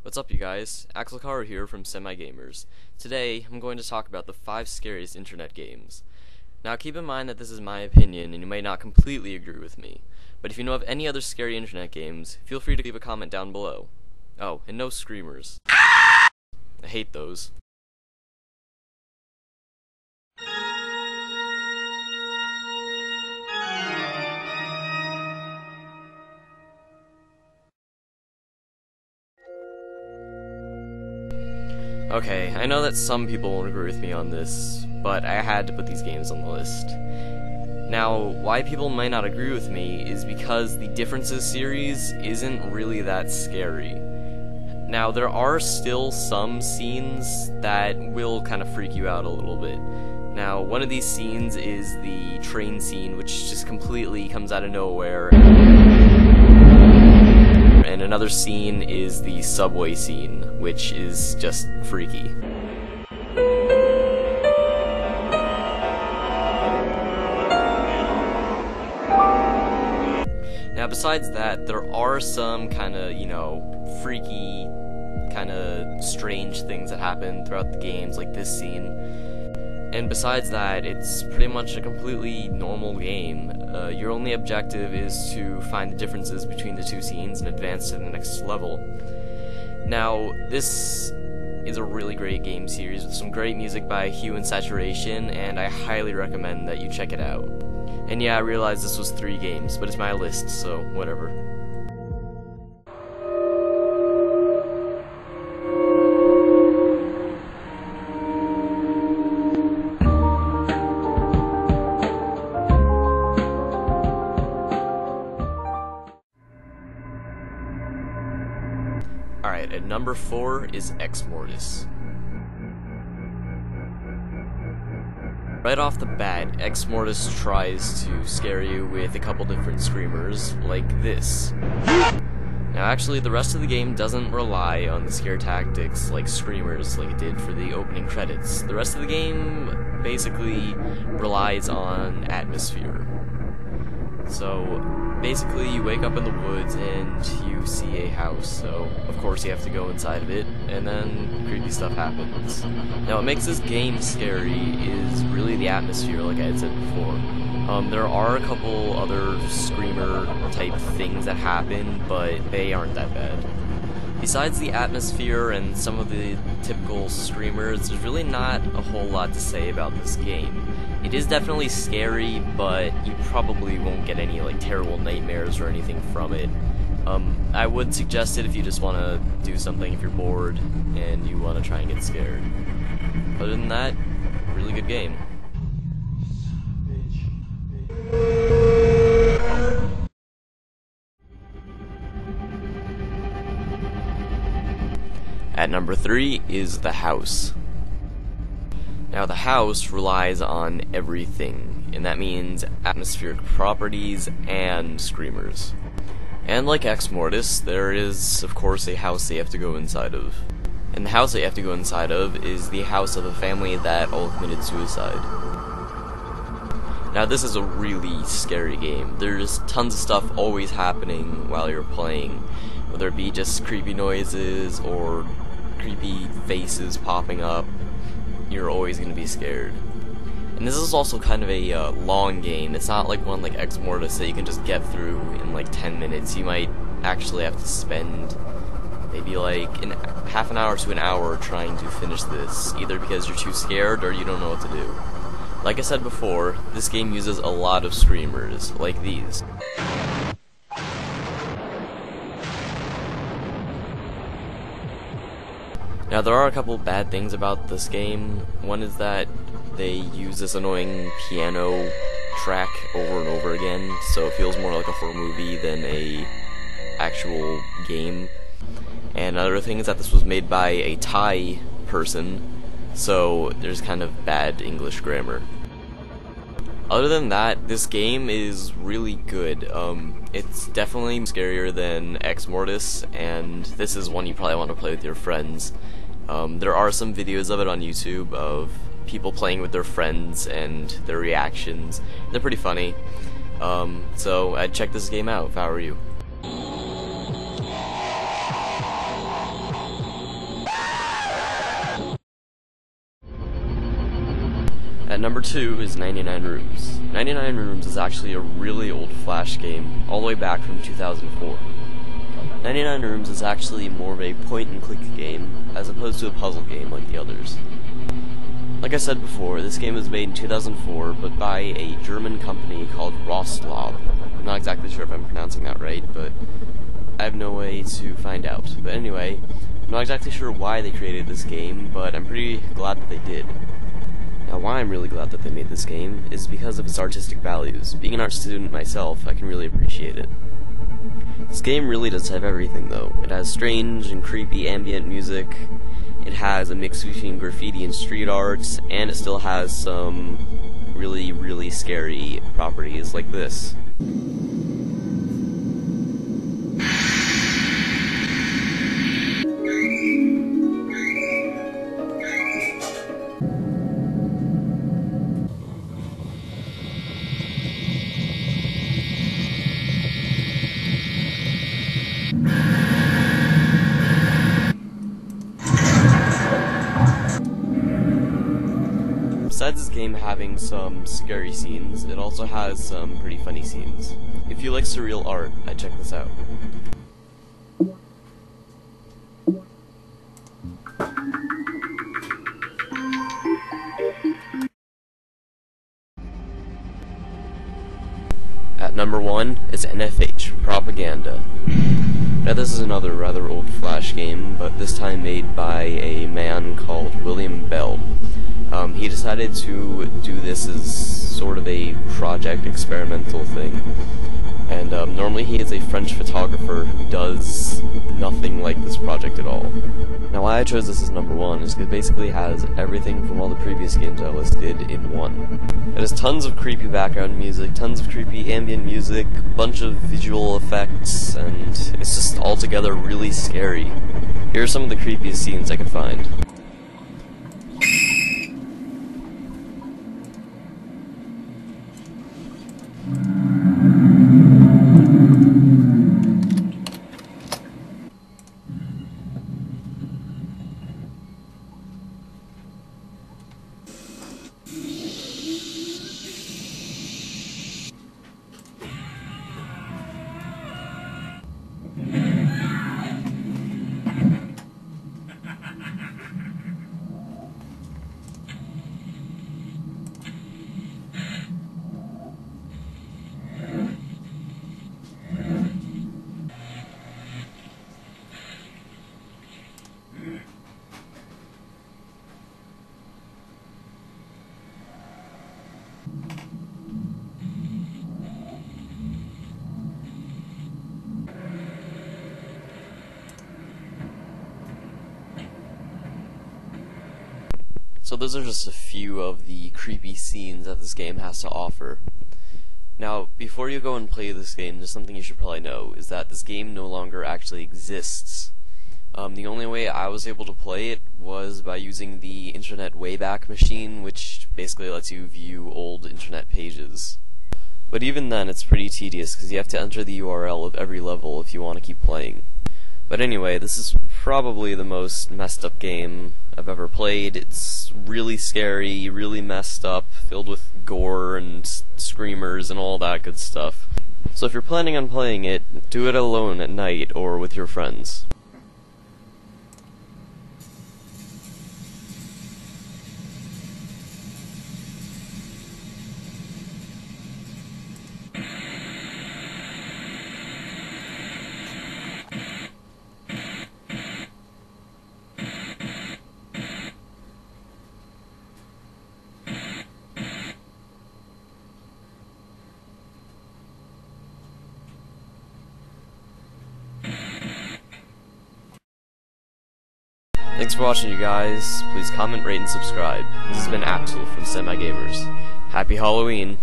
What's up, you guys? Axcel here from SemiGamers. Today, I'm going to talk about the 5 scariest internet games. Now, keep in mind that this is my opinion, and you may not completely agree with me. But if you know of any other scary internet games, feel free to leave a comment down below. Oh, and no screamers. I hate those. Okay, I know that some people won't agree with me on this, but I had to put these games on the list. Now, why people might not agree with me is because the Differences series isn't really that scary. Now, there are still some scenes that will kind of freak you out a little bit. Now, one of these scenes is the train scene, which just completely comes out of nowhere. And another scene is the subway scene, which is just freaky. Now, besides that, there are some kind of, freaky, kind of strange things that happen throughout the games, like this scene. And besides that, it's pretty much a completely normal game. Your only objective is to find the differences between the two scenes and advance to the next level. Now, this is a really great game series with some great music by Hue and Saturation, and I highly recommend that you check it out. And yeah, I realize this was 3 games, but it's my list, so whatever. Alright, at number 4 is Mortis. Right off the bat, Mortis tries to scare you with a couple different screamers, like this. Now actually, the rest of the game doesn't rely on the scare tactics like screamers like it did for the opening credits. The rest of the game basically relies on atmosphere. So, basically, you wake up in the woods and you see a house, so of course you have to go inside of it, and then creepy stuff happens. Now, what makes this game scary is really the atmosphere, like I had said before. There are a couple other screamer-type things that happen, but they aren't that bad. Besides the atmosphere and some of the typical screamers, there's really not a whole lot to say about this game. It is definitely scary, but you probably won't get any terrible nightmares or anything from it. I would suggest it if you just want to do something if you're bored and you want to try and get scared. Other than that, really good game. At number 3 is The House. Now, The House relies on everything, and that means atmospheric properties and screamers. And like Mortis, there is, of course, a house they have to go inside of. And the house they have to go inside of is the house of a family that all committed suicide. Now, this is a really scary game. There's tons of stuff always happening while you're playing, whether it be just creepy noises or creepy faces popping up. You're always going to be scared. And this is also kind of a long game. It's not like one like Mortis that you can just get through in 10 minutes. You might actually have to spend maybe half an hour to an hour trying to finish this, either because you're too scared or you don't know what to do. Like I said before, this game uses a lot of screamers, like these. Now, there are a couple bad things about this game. One is that they use this annoying piano track over and over again, so it feels more like a horror movie than a actual game. And another thing is that this was made by a Thai person, so there's kind of bad English grammar. Other than that, this game is really good. It's definitely scarier than Mortis, and this is one you probably want to play with your friends. There are some videos of it on YouTube of people playing with their friends and their reactions. They're pretty funny. So I'd check this game out if I were you. At number 2 is 99 Rooms. 99 Rooms is actually a really old Flash game, all the way back from 2004. 99 Rooms is actually more of a point-and-click game, as opposed to a puzzle game like the others. Like I said before, this game was made in 2004, but by a German company called Rostlaub. I'm not exactly sure if I'm pronouncing that right, but I have no way to find out. But anyway, I'm not exactly sure why they created this game, but I'm pretty glad that they did. Now, why I'm really glad that they made this game is because of its artistic values. Being an art student myself, I can really appreciate it. This game really does have everything, though. It has strange and creepy ambient music, it has a mix between graffiti and street art, and it still has some really, really scary properties like this. Besides this game having some scary scenes, it also has some pretty funny scenes. If you like surreal art, I'd check this out. At number 1 is NFH Propaganda. Now this is another rather old Flash game, but this time made by a man called William Bell. He decided to do this as sort of a project experimental thing, and normally he is a French photographer who does nothing like this project at all. Now why I chose this as number 1 is because it basically has everything from all the previous games I listed in one. It has tons of creepy background music, tons of creepy ambient music, a bunch of visual effects, and it's just altogether really scary. Here are some of the creepiest scenes I could find. So those are just a few of the creepy scenes that this game has to offer. Now, before you go and play this game, there's something you should probably know, is that this game no longer actually exists. The only way I was able to play it was by using the internet Wayback machine, which basically lets you view old internet pages. But even then, it's pretty tedious, because you have to enter the URL of every level if you want to keep playing. But anyway, this is probably the most messed up game I've ever played. It's really scary, really messed up, filled with gore and screamers and all that good stuff. So if you're planning on playing it, do it alone at night or with your friends. Thanks for watching, you guys. Please comment, rate, and subscribe. This has been Axcel from SemiGamers. Happy Halloween!